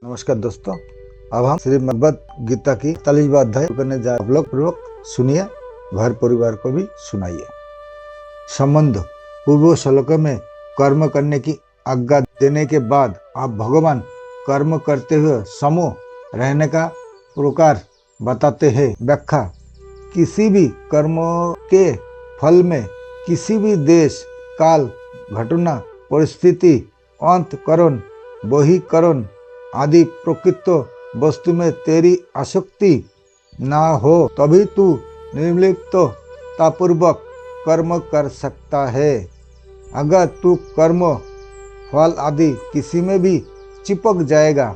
नमस्कार दोस्तों, अब हम श्री भगवद गीता की 41वां अध्याय करने जा रहे हैं। अवलोक पूर्वक सुनिए, घर परिवार को भी सुनाइए। संबंध। पूर्व श्लोक में कर्म करने की आज्ञा देने के बाद आप भगवान कर्म करते हुए समूह रहने का प्रकार बताते हैं। व्याख्या। किसी भी कर्म के फल में किसी भी देश, काल, घटना, परिस्थिति, अंतकरण, बहिकरण आदि प्रकृत वस्तु में तेरी आसक्ति ना हो, तभी तू निर्लिप्ततापूर्वक कर्म कर सकता है। अगर तू कर्म फल आदि किसी में भी चिपक जाएगा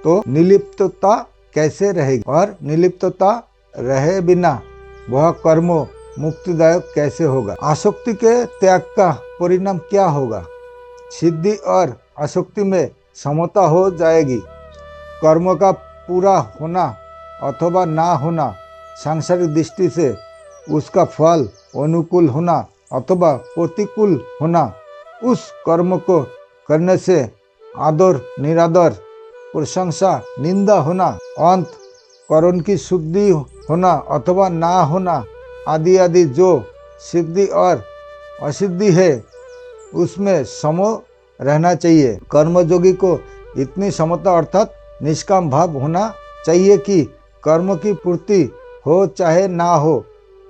तो निर्लिप्तता कैसे रहेगी, और निर्लिप्तता रहे बिना वह कर्म मुक्तिदायक कैसे होगा। आसक्ति के त्याग का परिणाम क्या होगा। सिद्धि और आसक्ति में समता हो जाएगी। कर्म का पूरा होना अथवा ना होना, सांसारिक दृष्टि से उसका फल अनुकूल होना अथवा प्रतिकूल होना, उस कर्म को करने से आदर निरादर, प्रशंसा निंदा होना, अंत करण की शुद्धि होना अथवा ना होना आदि आदि जो सिद्धि और असिद्धि है उसमें सम रहना चाहिए। कर्मयोगी को इतनी समता अर्थात निष्काम भाव होना चाहिए कि कर्म की पूर्ति हो चाहे ना हो,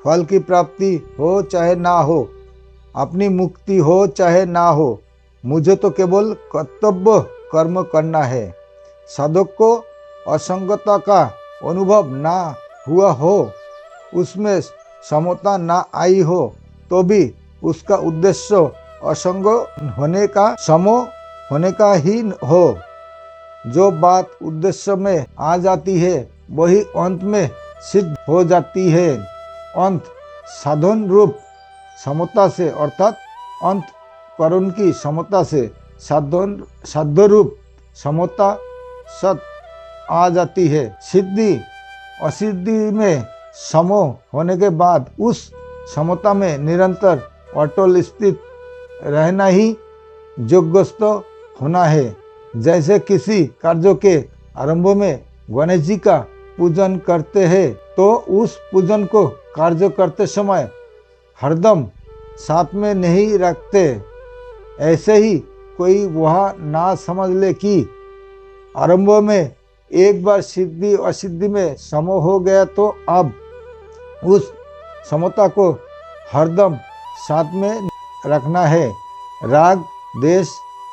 फल की प्राप्ति हो चाहे ना हो, अपनी मुक्ति हो चाहे ना हो, मुझे तो केवल कर्तव्य कर्म करना है। साधक को असंगता का अनुभव ना हुआ हो, उसमें समता ना आई हो, तो भी उसका उद्देश्य असंग होने का, सम होने का ही हो। जो बात उद्देश्य में आ जाती है वही अंत में सिद्ध हो जाती है। अंत साधन रूप समता से अर्थात अंत करण की समता से साध्य रूप समता सत आ जाती है। सिद्धि असिद्धि में सम होने के बाद उस समता में निरंतर अटल स्थित रहना ही योग्यस्त होना है। जैसे किसी कार्य के आरंभ में गणेश जी का पूजन करते हैं तो उस पूजन को कार्य करते समय हरदम साथ में नहीं रखते। ऐसे ही कोई वह ना समझ ले कि आरंभ में एक बार सिद्धि असिद्धि में सम हो गया तो अब उस समता को हरदम साथ में रखना है, राग द्वेष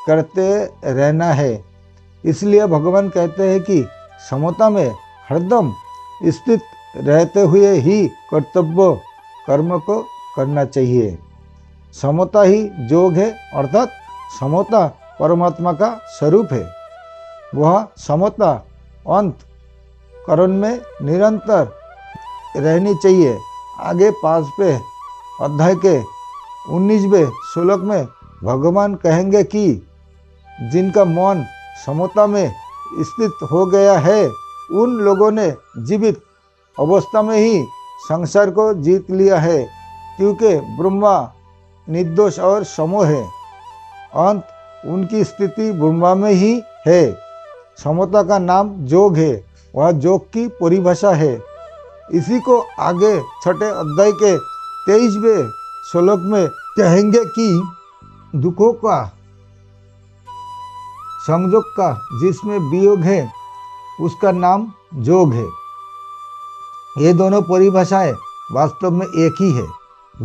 करते रहना है। इसलिए भगवान कहते हैं कि समता में हरदम स्थित रहते हुए ही कर्तव्य कर्म को करना चाहिए। समता ही योग है, अर्थात समता परमात्मा का स्वरूप है। वह समता अंत करण में निरंतर रहनी चाहिए। आगे 5वें अध्याय के 19वें श्लोक में भगवान कहेंगे कि जिनका मन समता में स्थित हो गया है उन लोगों ने जीवित अवस्था में ही संसार को जीत लिया है, क्योंकि ब्रह्मा निर्दोष और समो है। अंत उनकी स्थिति ब्रह्मा में ही है। समता का नाम योग है, वह योग की परिभाषा है। इसी को आगे 6ठे अध्याय के 23वें श्लोक में कहेंगे कि दुखों का संयोग का जिसमें वियोग है उसका नाम योग है। ये दोनों परिभाषाएं वास्तव में एक ही है।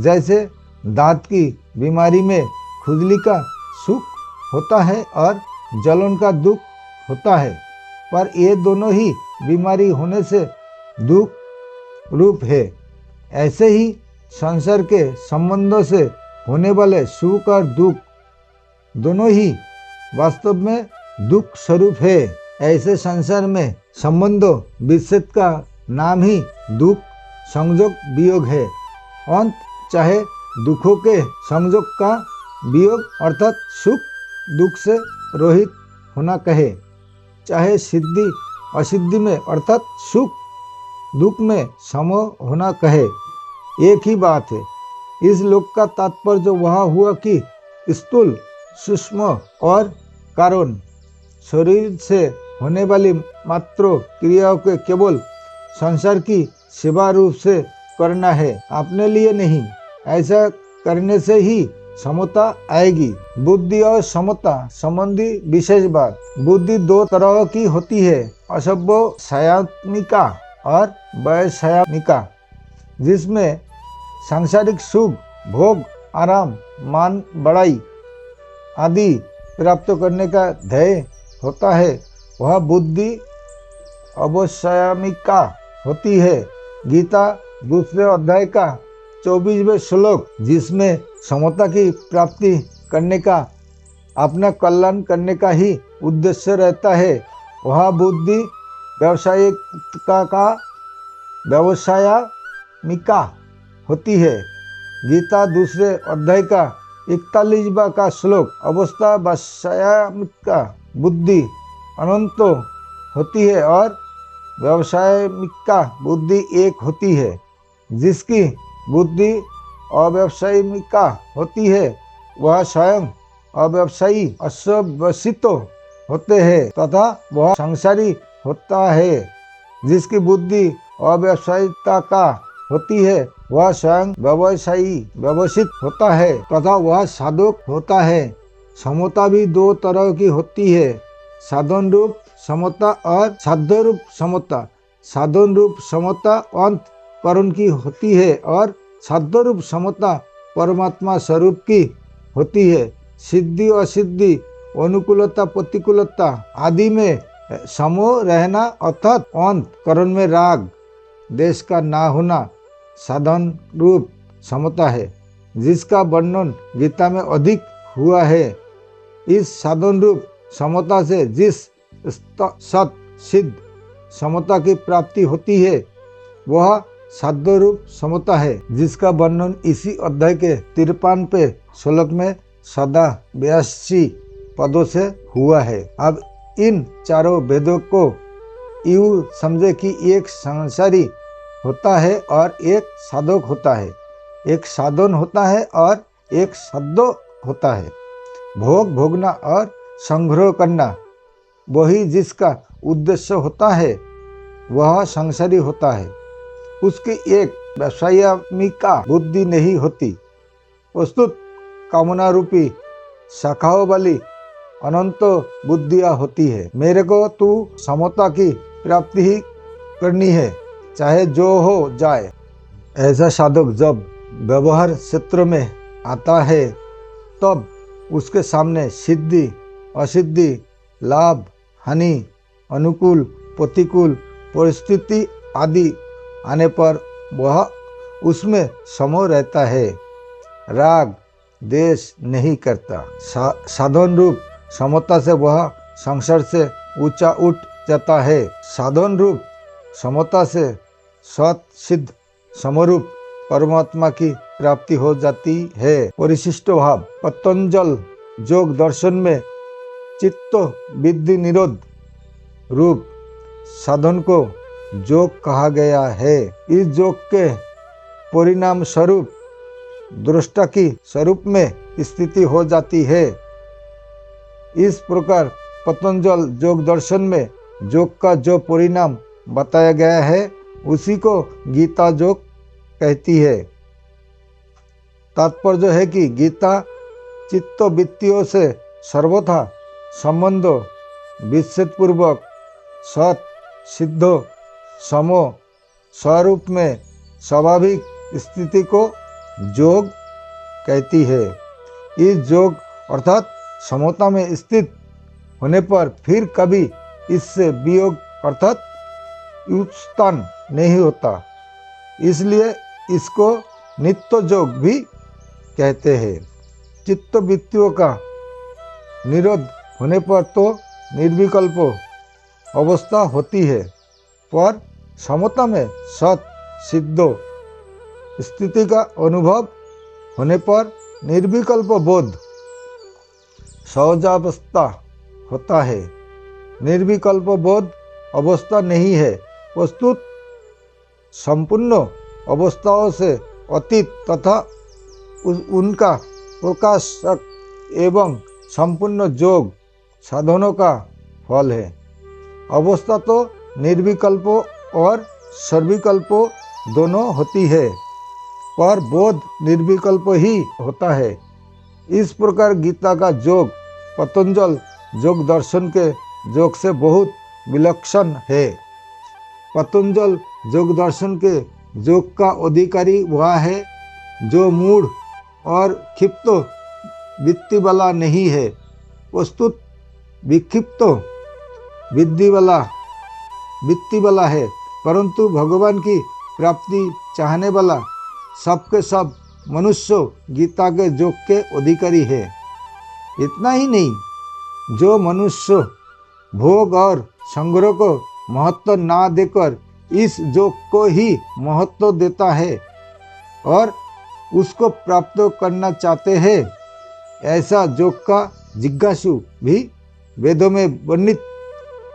जैसे दांत की बीमारी में खुजली का सुख होता है और जलन का दुख होता है, पर ये दोनों ही बीमारी होने से दुख रूप है। ऐसे ही संसार के संबंधों से होने वाले सुख और दुख दोनों ही वास्तव में दुख स्वरूप है। ऐसे संसार में संबंध विच्छेद का नाम ही दुख संयोग वियोग है। अंत चाहे दुखों के संयोग का वियोग अर्थात सुख दुख से रहित होना कहे, चाहे सिद्धि असिद्धि में अर्थात सुख दुख में सम होना कहे, एक ही बात है। इस लोक का तात्पर्य वह हुआ कि स्थूल सूक्ष्म और कारण शरीर से होने वाली मात्र क्रियाओं के केवल संसार की सेवा रूप से करना है, अपने लिए नहीं। ऐसा करने से ही समता आएगी। बुद्धि और समता संबंधी विशेष बात। बुद्धि दो तरह की होती है, असंभवसायनिका और वैषयिका, जिसमें सांसारिक सुख, भोग, आराम, मान बढ़ाई आदि प्राप्त करने का ध्येय होता है, वह बुद्धि अवसायनिका होती है। गीता दूसरे अध्याय का 24वें श्लोक, जिसमें समता की प्राप्ति करने का, अपना कल्याण करने का ही उद्देश्य रहता है, वह बुद्धि व्यवसायिका होती है। गीता दूसरे अध्याय का 41वां का श्लोक, अवस्था व्यवसायिका बुद्धि अनंत होती है और व्यवसायिका बुद्धि एक होती है। जिसकी बुद्धि अव्यवसायिका होती है, वह स्वयं अव्यवसायी अश्वसित होते हैं तथा वह संसारी होता है। जिसकी बुद्धि अव्यवसायिता का होती है, वह स्वयं व्यवसित होता है तथा वह साधक होता है। समता भी दो तरह की होती है, साधन रूप समता और साध्य रूप समता। साधन रूप समता अंत करण की होती है और साध्य रूप समता परमात्मा स्वरूप की होती है। सिद्धि असिद्धि, अनुकूलता प्रतिकूलता आदि में समो रहना अर्थात अंत करण में राग देश का ना होना साधन रूप समता है, जिसका वर्णन गीता में अधिक हुआ है। इस साधन रूप समता से जिस सत सिद्ध समता की प्राप्ति होती है, वह साध्य रूप समता है, जिसका वर्णन इसी अध्याय के 53वें श्लोक में सदा 82 पदों से हुआ है। अब इन चारों भेदों को यूं समझे कि एक संसारी होता है और एक साधक होता है, एक साधन होता है और एक साध्य होता है। भोग भोगना और संग्रह करना वही जिसका उद्देश्य होता है, वह संसारी होता है। उसकी एक व्यवसायिका बुद्धि नहीं होती। प्रस्तुत कामना रूपी शाखाओं वाली अनंत बुद्धियां होती है। मेरे को तू समता की प्राप्ति ही करनी है, चाहे जो हो जाए। ऐसा साधक जब व्यवहार क्षेत्र में आता है, तब उसके सामने सिद्धि असिद्धि, लाभ हानि, अनुकूल प्रतिकूल परिस्थिति आदि आने पर वह उसमें समो रहता है, राग देश नहीं करता। साधन रूप समता से वह संसार से ऊंचा उठ जाता है। साधन रूप समता से सत सिद्ध समरूप परमात्मा की प्राप्ति हो जाती है। परिशिष्ट भाव। पतंजल योग दर्शन में चित्त विद्धि निरोध रूप साधन को योग कहा गया है। इस योग के परिणाम स्वरूप दृष्टा की स्वरूप में स्थिति हो जाती है। इस प्रकार पतंजल योग दर्शन में योग का जो परिणाम बताया गया है, उसी को गीता योग कहती है। तात्पर्य है कि गीता चित्त वृत्तियों से सर्वथा संबंध विच्छेद पूर्वक सत सिद्ध समो स्वरूप में स्वाभाविक स्थिति को योग कहती है। इस योग अर्थात समता में स्थित होने पर फिर कभी इससे वियोग अर्थात उत्थान नहीं होता, इसलिए इसको नित्य योग भी कहते हैं। चित्त वृत्तियों का निरोध होने पर तो निर्विकल्प अवस्था होती है, पर समता में सत सिद्ध स्थिति का अनुभव होने पर निर्विकल्प बोध सहजावस्था होता है। निर्विकल्प बोध अवस्था नहीं है, प्रस्तुत संपूर्ण अवस्थाओं से अतीत तथा उनका प्रकाशक एवं संपूर्ण योग साधनों का फल है। अवस्था तो निर्विकल्प और सर्विकल्प दोनों होती है, पर बोध निर्विकल्प ही होता है। इस प्रकार गीता का योग पतंजल योग दर्शन के योग से बहुत विलक्षण है। पतंजल योग दर्शन के योग का अधिकारी वह है जो मूढ़ और क्षिप्त वृत्ति वाला नहीं है, वस्तुत विक्षिप्त वृत्ति वाला है, परंतु भगवान की प्राप्ति चाहने वाला सबके सब मनुष्य गीता के योग के अधिकारी है। इतना ही नहीं, जो मनुष्य भोग और संग्रह को महत्व ना देकर इस योग को ही महत्व देता है और उसको प्राप्त करना चाहते हैं, ऐसा योग का जिज्ञासु भी वेदों में वर्णित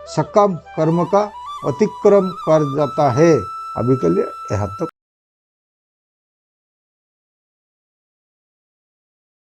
सकाम कर्म का अतिक्रम कर जाता है। अभी के लिए यहाँ तक।